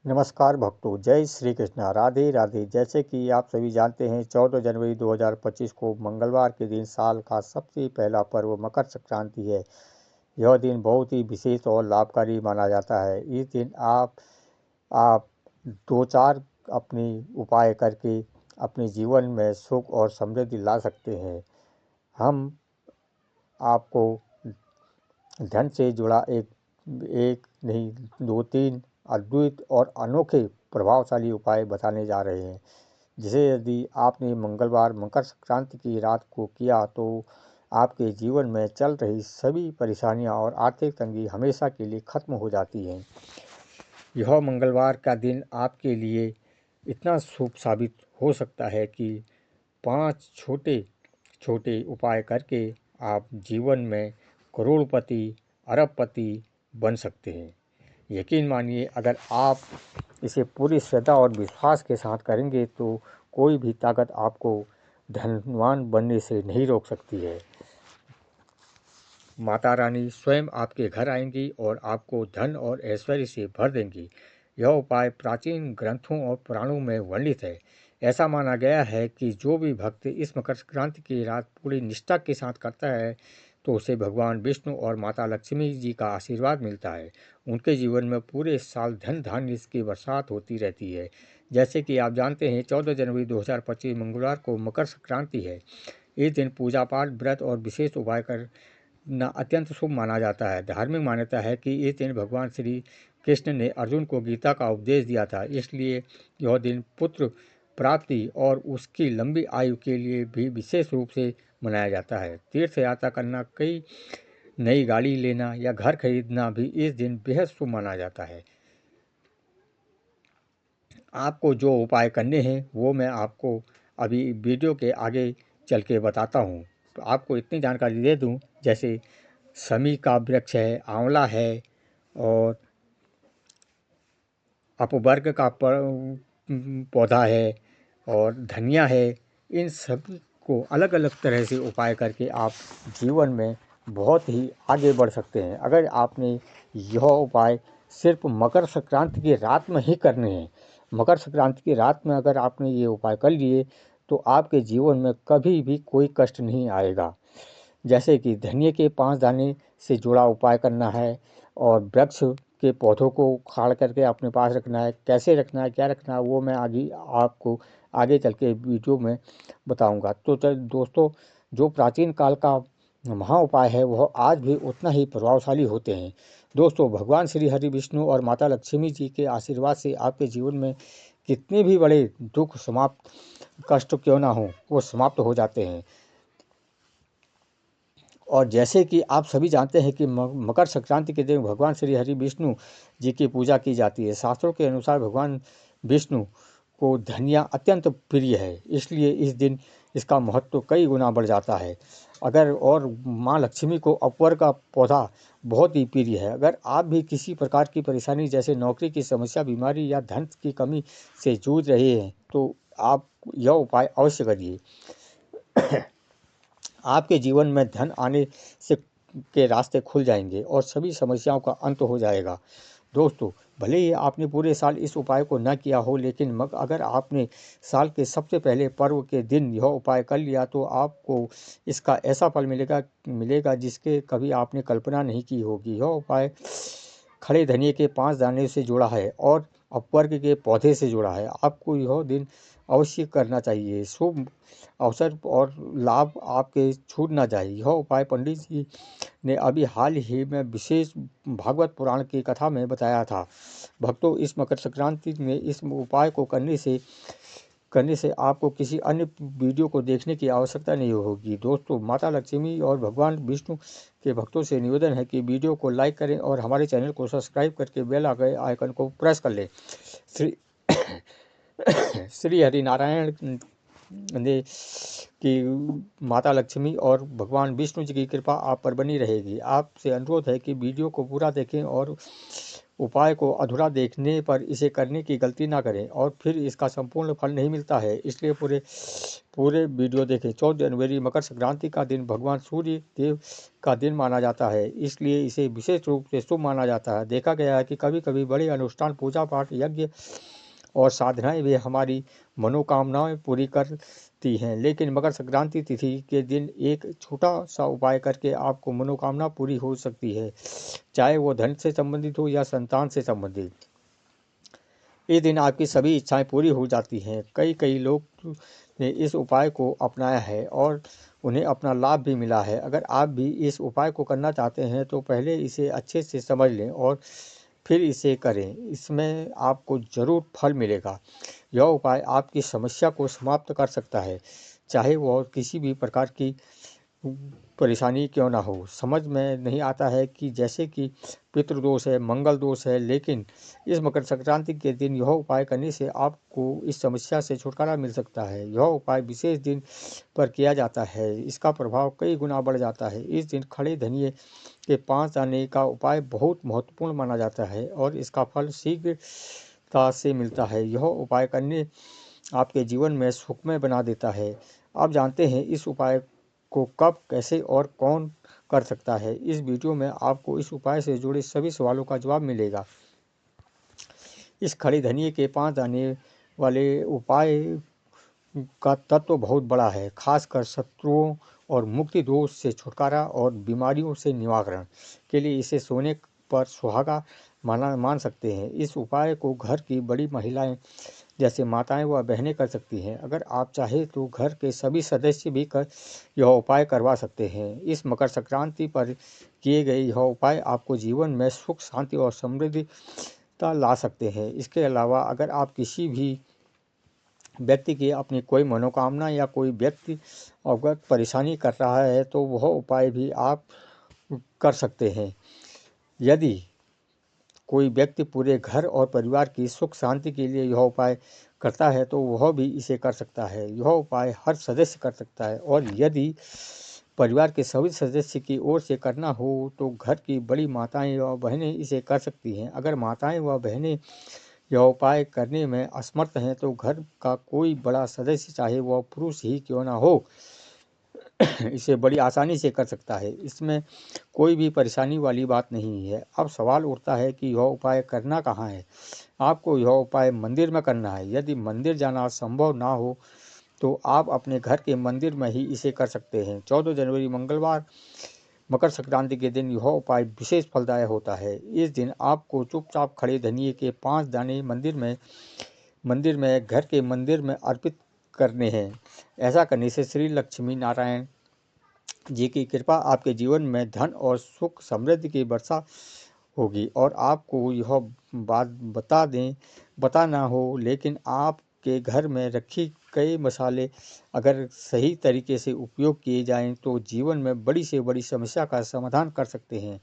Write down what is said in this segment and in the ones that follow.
नमस्कार भक्तों, जय श्री कृष्णा, राधे राधे। जैसे कि आप सभी जानते हैं, 14 जनवरी 2025 को मंगलवार के दिन साल का सबसे पहला पर्व मकर संक्रांति है। यह दिन बहुत ही विशेष और लाभकारी माना जाता है। इस दिन आप दो चार अपनी उपाय करके अपने जीवन में सुख और समृद्धि ला सकते हैं। हम आपको धन से जुड़ा एक एक नहीं, दो तीन अद्भुत और अनोखे प्रभावशाली उपाय बताने जा रहे हैं, जिसे यदि आपने मंगलवार मकर संक्रांति की रात को किया तो आपके जीवन में चल रही सभी परेशानियां और आर्थिक तंगी हमेशा के लिए खत्म हो जाती हैं। यह मंगलवार का दिन आपके लिए इतना शुभ साबित हो सकता है कि 5 छोटे छोटे उपाय करके आप जीवन में करोड़पति, अरबपति बन सकते हैं। यकीन मानिए, अगर आप इसे पूरी श्रद्धा और विश्वास के साथ करेंगे तो कोई भी ताकत आपको धनवान बनने से नहीं रोक सकती है। माता रानी स्वयं आपके घर आएंगी और आपको धन और ऐश्वर्य से भर देंगी। यह उपाय प्राचीन ग्रंथों और पुराणों में वर्णित है। ऐसा माना गया है कि जो भी भक्त इस मकर संक्रांति की रात पूरी निष्ठा के साथ करता है तो उसे भगवान विष्णु और माता लक्ष्मी जी का आशीर्वाद मिलता है। उनके जीवन में पूरे साल धन धान्य की बरसात होती रहती है। जैसे कि आप जानते हैं, 14 जनवरी 2025 मंगलवार को मकर संक्रांति है। इस दिन पूजा पाठ, व्रत और विशेष उपाय करना अत्यंत शुभ माना जाता है। धार्मिक मान्यता है कि इस दिन भगवान श्री कृष्ण ने अर्जुन को गीता का उपदेश दिया था, इसलिए यह दिन पुत्र प्राप्ति और उसकी लंबी आयु के लिए भी विशेष रूप से मनाया जाता है। तीर्थ यात्रा करना, कई नई गाड़ी लेना या घर खरीदना भी इस दिन बेहद शुभ माना जाता है। आपको जो उपाय करने हैं वो मैं आपको अभी वीडियो के आगे चल के बताता हूँ। तो आपको इतनी जानकारी दे दूँ, जैसे शमी का वृक्ष है, आंवला है और अपवर्ग का पौधा है और धनिया है। इन सभी को अलग अलग तरह से उपाय करके आप जीवन में बहुत ही आगे बढ़ सकते हैं। अगर आपने यह उपाय सिर्फ मकर संक्रांति की रात में ही करने हैं, मकर संक्रांति की रात में अगर आपने ये उपाय कर लिए तो आपके जीवन में कभी भी कोई कष्ट नहीं आएगा। जैसे कि धनिये के 5 दाने से जुड़ा उपाय करना है और वृक्ष के पौधों को उखाड़ करके अपने पास रखना है। कैसे रखना है, क्या रखना है, वो मैं आगे आपको आगे चल के वीडियो में बताऊंगा। तो दोस्तों, जो प्राचीन काल का महा उपाय है वह आज भी उतना ही प्रभावशाली होते हैं। दोस्तों, भगवान श्री हरि विष्णु और माता लक्ष्मी जी के आशीर्वाद से आपके जीवन में कितने भी बड़े दुख समाप्त, कष्ट क्यों ना हो, वो समाप्त हो जाते हैं। और जैसे कि आप सभी जानते हैं कि मकर संक्रांति के दिन भगवान श्री हरि विष्णु जी की पूजा की जाती है। शास्त्रों के अनुसार भगवान विष्णु को धनिया अत्यंत प्रिय है, इसलिए इस दिन इसका महत्व कई गुना बढ़ जाता है। अगर और माँ लक्ष्मी को अपवर का पौधा बहुत ही प्रिय है। अगर आप भी किसी प्रकार की परेशानी जैसे नौकरी की समस्या, बीमारी या धन की कमी से जूझ रहे हैं तो आप यह उपाय अवश्य करिए। आपके जीवन में धन आने से के रास्ते खुल जाएंगे और सभी समस्याओं का अंत हो जाएगा। दोस्तों, भले ही आपने पूरे साल इस उपाय को न किया हो, लेकिन अगर आपने साल के सबसे पहले पर्व के दिन यह उपाय कर लिया तो आपको इसका ऐसा फल मिलेगा मिलेगा जिसके कभी आपने कल्पना नहीं की होगी। यह उपाय खड़े धनिये के 5 दाने से जुड़ा है और अपवर्ग के पौधे से जुड़ा है। आपको यह दिन अवश्य करना चाहिए। शुभ अवसर और लाभ आपके छूट ना जाए। यह उपाय पंडित जी ने अभी हाल ही में विशेष भागवत पुराण की कथा में बताया था। भक्तों, इस मकर संक्रांति में इस उपाय को करने से आपको किसी अन्य वीडियो को देखने की आवश्यकता नहीं होगी। दोस्तों, माता लक्ष्मी और भगवान विष्णु के भक्तों से निवेदन है कि वीडियो को लाइक करें और हमारे चैनल को सब्सक्राइब करके बेल आइकन को प्रेस कर लें। श्री श्री हरिनारायण ने कि माता लक्ष्मी और भगवान विष्णु जी की कृपा आप पर बनी रहेगी। आपसे अनुरोध है कि वीडियो को पूरा देखें और उपाय को अधूरा देखने पर इसे करने की गलती ना करें और फिर इसका संपूर्ण फल नहीं मिलता है। इसलिए पूरे पूरे वीडियो देखें। 14 जनवरी मकर संक्रांति का दिन भगवान सूर्य देव का दिन माना जाता है, इसलिए इसे विशेष रूप से शुभ माना जाता है। देखा गया है कि कभी कभी बड़े अनुष्ठान, पूजा पाठ, यज्ञ और साधनाएं भी हमारी मनोकामनाएं पूरी करती हैं, लेकिन मकर संक्रांति तिथि के दिन एक छोटा सा उपाय करके आपको मनोकामना पूरी हो सकती है, चाहे वो धन से संबंधित हो या संतान से संबंधित। इस दिन आपकी सभी इच्छाएं पूरी हो जाती हैं। कई कई लोग ने इस उपाय को अपनाया है और उन्हें अपना लाभ भी मिला है। अगर आप भी इस उपाय को करना चाहते हैं तो पहले इसे अच्छे से समझ लें और फिर इसे करें, इसमें आपको ज़रूर फल मिलेगा। यह उपाय आपकी समस्या को समाप्त कर सकता है, चाहे वह किसी भी प्रकार की परेशानी क्यों ना हो। समझ में नहीं आता है कि जैसे कि पितृदोष है, मंगल दोष है, लेकिन इस मकर संक्रांति के दिन यह उपाय करने से आपको इस समस्या से छुटकारा मिल सकता है। यह उपाय विशेष दिन पर किया जाता है, इसका प्रभाव कई गुना बढ़ जाता है। इस दिन खड़े धनिये के 5 दाने का उपाय बहुत महत्वपूर्ण माना जाता है और इसका फल शीघ्रता से मिलता है। यह उपाय करने आपके जीवन में सुखमय बना देता है। आप जानते हैं इस उपाय को कब, कैसे और कौन कर सकता है। इस वीडियो में आपको इस उपाय से जुड़े सभी सवालों का जवाब मिलेगा। इस खड़े धनिये के 5 दाने वाले उपाय का तत्व बहुत बड़ा है, खासकर शत्रुओं और मुक्ति दोष से छुटकारा और बीमारियों से निवारण के लिए इसे सोने पर सुहागा मान सकते हैं। इस उपाय को घर की बड़ी महिलाएं जैसे माताएं व बहनें कर सकती हैं। अगर आप चाहें तो घर के सभी सदस्य भी यह उपाय करवा सकते हैं। इस मकर संक्रांति पर किए गए यह उपाय आपको जीवन में सुख, शांति और समृद्धिता ला सकते हैं। इसके अलावा अगर आप किसी भी व्यक्ति की अपनी कोई मनोकामना या कोई व्यक्ति अवगत परेशानी कर रहा है तो वह उपाय भी आप कर सकते हैं। यदि कोई व्यक्ति पूरे घर और परिवार की सुख शांति के लिए यह उपाय करता है तो वह भी इसे कर सकता है। यह उपाय हर सदस्य कर सकता है और यदि परिवार के सभी सदस्य की ओर से करना हो तो घर की बड़ी माताएं व बहनें इसे कर सकती हैं। अगर माताएं व बहनें यह उपाय करने में असमर्थ हैं तो घर का कोई बड़ा सदस्य, चाहे वह पुरुष ही क्यों ना हो, इसे बड़ी आसानी से कर सकता है। इसमें कोई भी परेशानी वाली बात नहीं है। अब सवाल उठता है कि यह उपाय करना कहाँ है। आपको यह उपाय मंदिर में करना है। यदि मंदिर जाना संभव ना हो तो आप अपने घर के मंदिर में ही इसे कर सकते हैं। 14 जनवरी मंगलवार मकर संक्रांति के दिन यह उपाय विशेष फलदायक होता है। इस दिन आपको चुपचाप खड़े धनिये के 5 दाने मंदिर में घर के मंदिर में अर्पित करने हैं। ऐसा करने से श्री लक्ष्मी नारायण जी की कृपा आपके जीवन में धन और सुख समृद्धि की वर्षा होगी। और आपको यह बात बता ना हो, लेकिन आपके घर में रखी कई मसाले अगर सही तरीके से उपयोग किए जाएं तो जीवन में बड़ी से बड़ी समस्या का समाधान कर सकते हैं।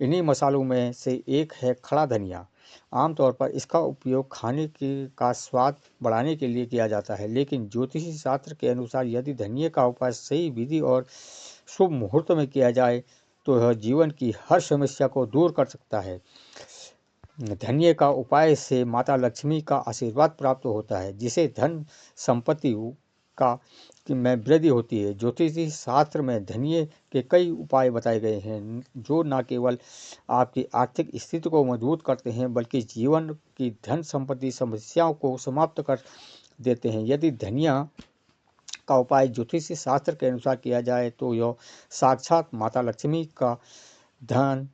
इन्हीं मसालों में से एक है खड़ा धनिया। आमतौर पर इसका उपयोग खाने का स्वाद बढ़ाने के लिए किया जाता है, लेकिन ज्योतिषी शास्त्र के अनुसार यदि धनिये का उपाय सही विधि और शुभ मुहूर्त में किया जाए तो यह जीवन की हर समस्या को दूर कर सकता है। धनिये का उपाय से माता लक्ष्मी का आशीर्वाद प्राप्त होता है, जिसे धन संपत्ति का में वृद्धि होती है। ज्योतिषी शास्त्र में धनिये के कई उपाय बताए गए हैं जो न केवल आपकी आर्थिक स्थिति को मजबूत करते हैं बल्कि जीवन की धन संपत्ति समस्याओं को समाप्त कर देते हैं। यदि धनिया का उपाय ज्योतिषी शास्त्र के अनुसार किया जाए तो यह साक्षात माता लक्ष्मी का धन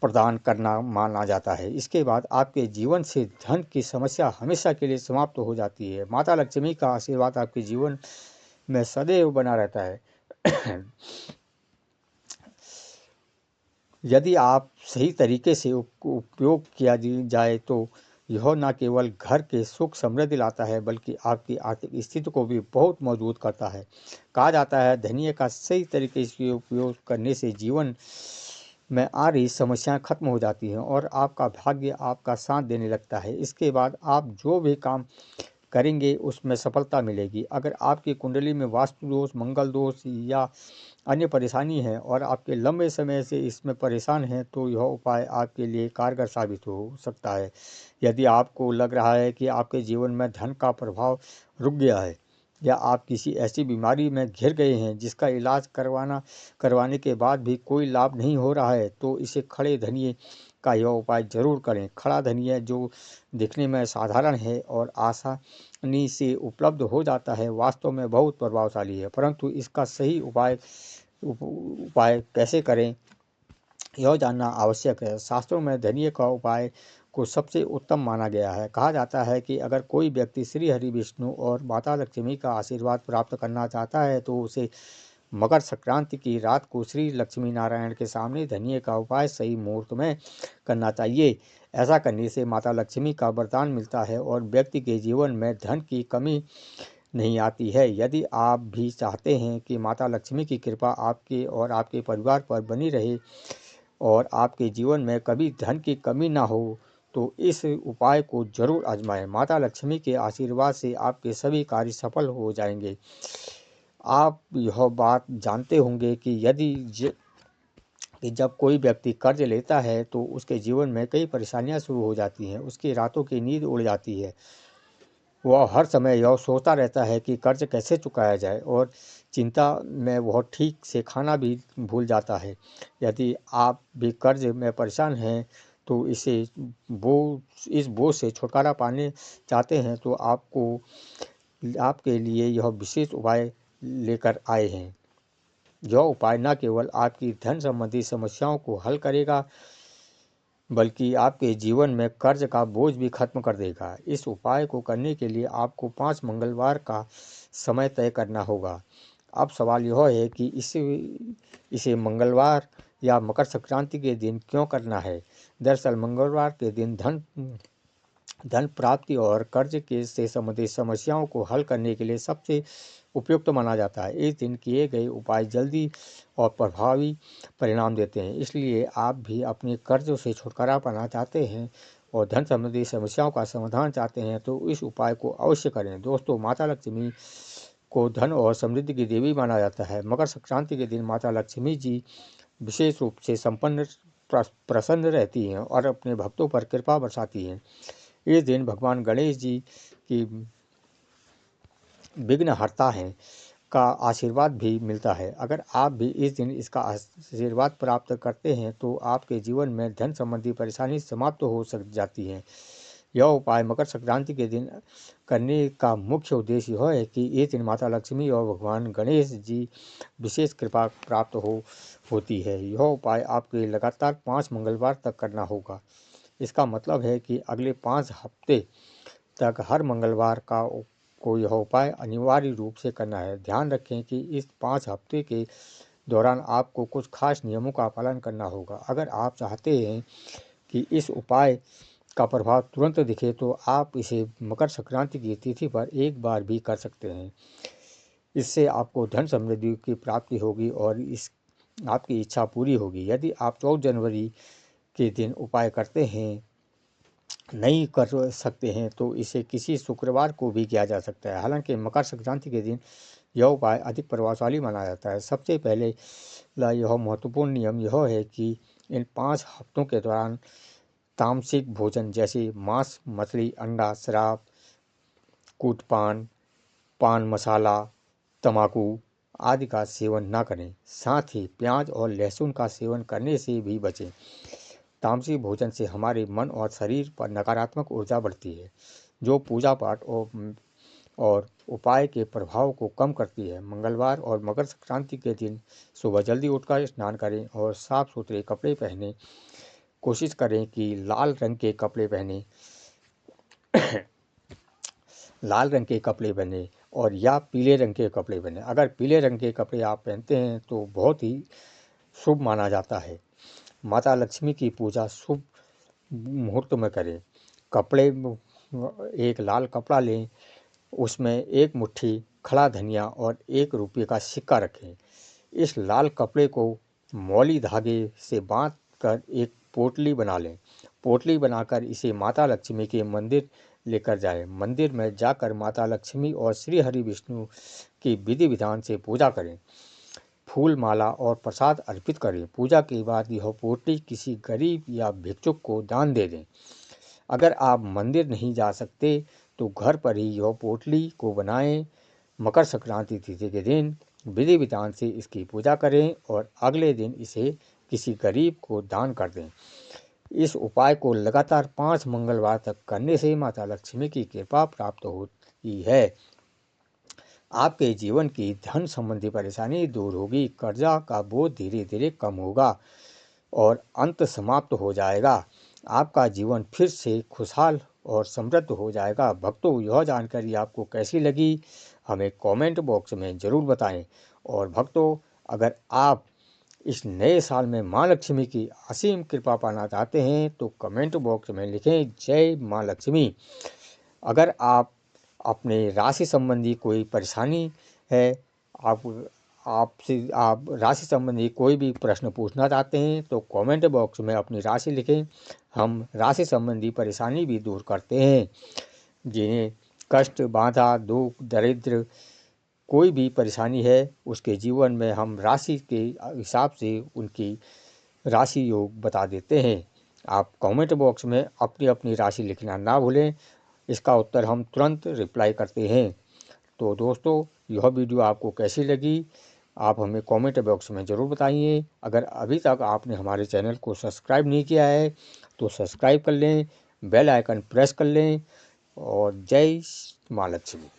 प्रदान करना माना जाता है। इसके बाद आपके जीवन से धन की समस्या हमेशा के लिए समाप्त हो जाती है। माता लक्ष्मी का आशीर्वाद आपके जीवन में सदैव बना रहता है। यदि आप सही तरीके से उपयोग किया जाए तो यह न केवल घर के सुख समृद्धि लाता है बल्कि आपकी आर्थिक स्थिति को भी बहुत मजबूत करता है। कहा जाता है धनिये का सही तरीके से उपयोग करने से जीवन में आ रही समस्याएं खत्म हो जाती हैं और आपका भाग्य आपका साथ देने लगता है। इसके बाद आप जो भी काम करेंगे उसमें सफलता मिलेगी। अगर आपकी कुंडली में वास्तु दोष, मंगल दोष या अन्य परेशानी है और आपके लंबे समय से इसमें परेशान हैं तो यह उपाय आपके लिए कारगर साबित हो सकता है। यदि आपको लग रहा है कि आपके जीवन में धन का प्रभाव रुक गया है या आप किसी ऐसी बीमारी में घिर गए हैं जिसका इलाज करवाने के बाद भी कोई लाभ नहीं हो रहा है, तो इसे खड़े धनिये का यह उपाय जरूर करें। खड़ा धनिया जो दिखने में साधारण है और आसानी से उपलब्ध हो जाता है, वास्तव में बहुत प्रभावशाली है। परंतु इसका सही उपाय कैसे करें, यह जानना आवश्यक है। शास्त्रों में धनिये का उपाय को सबसे उत्तम माना गया है। कहा जाता है कि अगर कोई व्यक्ति श्री हरि विष्णु और माता लक्ष्मी का आशीर्वाद प्राप्त करना चाहता है तो उसे मकर संक्रांति की रात को श्री लक्ष्मी नारायण के सामने धनिये का उपाय सही मुहूर्त में करना चाहिए। ऐसा करने से माता लक्ष्मी का वरदान मिलता है और व्यक्ति के जीवन में धन की कमी नहीं आती है। यदि आप भी चाहते हैं कि माता लक्ष्मी की कृपा आपके और आपके परिवार पर बनी रहे और आपके जीवन में कभी धन की कमी ना हो, तो इस उपाय को जरूर आजमाएं। माता लक्ष्मी के आशीर्वाद से आपके सभी कार्य सफल हो जाएंगे। आप यह बात जानते होंगे कि जब कोई व्यक्ति कर्ज लेता है तो उसके जीवन में कई परेशानियां शुरू हो जाती हैं। उसकी रातों की नींद उड़ जाती है। वह हर समय यह सोचता रहता है कि कर्ज कैसे चुकाया जाए और चिंता में वह ठीक से खाना भी भूल जाता है। यदि आप भी कर्ज में परेशान हैं तो इस बोझ से छुटकारा पाने चाहते हैं तो आपके लिए यह विशेष उपाय लेकर आए हैं। यह उपाय न केवल आपकी धन संबंधी समस्याओं को हल करेगा बल्कि आपके जीवन में कर्ज का बोझ भी खत्म कर देगा। इस उपाय को करने के लिए आपको 5 मंगलवार का समय तय करना होगा। अब सवाल यह है कि इसे मंगलवार या मकर संक्रांति के दिन क्यों करना है। दरअसल मंगलवार के दिन धन प्राप्ति और कर्ज से संबंधित समस्याओं को हल करने के लिए सबसे उपयुक्त माना जाता है। इस दिन किए गए उपाय जल्दी और प्रभावी परिणाम देते हैं। इसलिए आप भी अपने कर्जों से छुटकारा पाना चाहते हैं और धन संबंधी समस्याओं का समाधान चाहते हैं तो इस उपाय को अवश्य करें। दोस्तों, माता लक्ष्मी को धन और समृद्धि की देवी माना जाता है। मकर संक्रांति के दिन माता लक्ष्मी जी विशेष रूप से प्रसन्न रहती हैं और अपने भक्तों पर कृपा बरसाती हैं। इस दिन भगवान गणेश जी की विघ्नहर्ता हैं का आशीर्वाद भी मिलता है। अगर आप भी इस दिन इसका आशीर्वाद प्राप्त करते हैं तो आपके जीवन में धन संबंधी परेशानी समाप्त हो जाती है। यह उपाय मकर संक्रांति के दिन करने का मुख्य उद्देश्य यह है कि इस दिन माता लक्ष्मी और भगवान गणेश जी विशेष कृपा प्राप्त होती है। यह उपाय आपके लगातार 5 मंगलवार तक करना होगा। इसका मतलब है कि अगले 5 हफ्ते तक हर मंगलवार को यह उपाय अनिवार्य रूप से करना है। ध्यान रखें कि इस 5 हफ्ते के दौरान आपको कुछ खास नियमों का पालन करना होगा। अगर आप चाहते हैं कि इस उपाय का प्रभाव तुरंत दिखे तो आप इसे मकर संक्रांति की तिथि पर एक बार भी कर सकते हैं। इससे आपको धन समृद्धि की प्राप्ति होगी और आपकी इच्छा पूरी होगी। यदि आप 14 जनवरी के दिन उपाय नहीं कर सकते हैं तो इसे किसी शुक्रवार को भी किया जा सकता है। हालांकि मकर संक्रांति के दिन यह उपाय अधिक प्रभावशाली माना जाता है। सबसे पहले यह महत्वपूर्ण नियम यह है कि इन 5 हफ्तों के दौरान तामसिक भोजन जैसे मांस, मछली, अंडा, शराब, पान मसाला, तंबाकू आदि का सेवन न करें। साथ ही प्याज और लहसुन का सेवन करने से भी बचें। तामसिक भोजन से हमारे मन और शरीर पर नकारात्मक ऊर्जा बढ़ती है, जो पूजा पाठ और उपाय के प्रभाव को कम करती है। मंगलवार और मकर संक्रांति के दिन सुबह जल्दी उठकर स्नान करें और साफ सुथरे कपड़े पहने। कोशिश करें कि लाल रंग के कपड़े पहने और या पीले रंग के कपड़े पहने। अगर पीले रंग के कपड़े आप पहनते हैं तो बहुत ही शुभ माना जाता है। माता लक्ष्मी की पूजा शुभ मुहूर्त में करें। एक लाल कपड़ा लें, उसमें एक मुट्ठी खड़ा धनिया और 1 रुपये का सिक्का रखें। इस लाल कपड़े को मौली धागे से बांधकर एक पोटली बना लें। पोटली बनाकर इसे माता लक्ष्मी के मंदिर लेकर जाएं। मंदिर में जाकर माता लक्ष्मी और श्री हरि विष्णु की विधि विधान से पूजा करें। फूल, माला और प्रसाद अर्पित करें। पूजा के बाद यह पोटली किसी गरीब या भिक्षुक को दान दे दें। अगर आप मंदिर नहीं जा सकते तो घर पर ही यह पोटली को बनाएं। मकर संक्रांति तिथि के दिन विधि विधान से इसकी पूजा करें और अगले दिन इसे किसी गरीब को दान कर दें। इस उपाय को लगातार 5 मंगलवार तक करने से माता लक्ष्मी की कृपा प्राप्त होती है। आपके जीवन की धन संबंधी परेशानी दूर होगी, कर्जा का बोझ धीरे धीरे कम होगा और अंत समाप्त हो जाएगा। आपका जीवन फिर से खुशहाल और समृद्ध हो जाएगा। भक्तों, यह जानकारी आपको कैसी लगी हमें कमेंट बॉक्स में ज़रूर बताएं। और भक्तों, अगर आप इस नए साल में माँ लक्ष्मी की असीम कृपा पाना चाहते हैं तो कमेंट बॉक्स में लिखें जय माँ लक्ष्मी। अगर आप अपने राशि संबंधी कोई परेशानी है, आप राशि संबंधी कोई भी प्रश्न पूछना चाहते हैं तो कमेंट बॉक्स में अपनी राशि लिखें। हम राशि संबंधी परेशानी भी दूर करते हैं। जिन्हें कष्ट, बाधा, दुख, दरिद्र कोई भी परेशानी है उसके जीवन में हम राशि के हिसाब से उनकी राशि योग बता देते हैं। आप कमेंट बॉक्स में अपनी अपनी राशि लिखना ना भूलें, इसका उत्तर हम तुरंत रिप्लाई करते हैं। तो दोस्तों, यह वीडियो आपको कैसी लगी आप हमें कमेंट बॉक्स में ज़रूर बताइए। अगर अभी तक आपने हमारे चैनल को सब्सक्राइब नहीं किया है तो सब्सक्राइब कर लें, बेल आइकन प्रेस कर लें और जय माँ लक्ष्मी।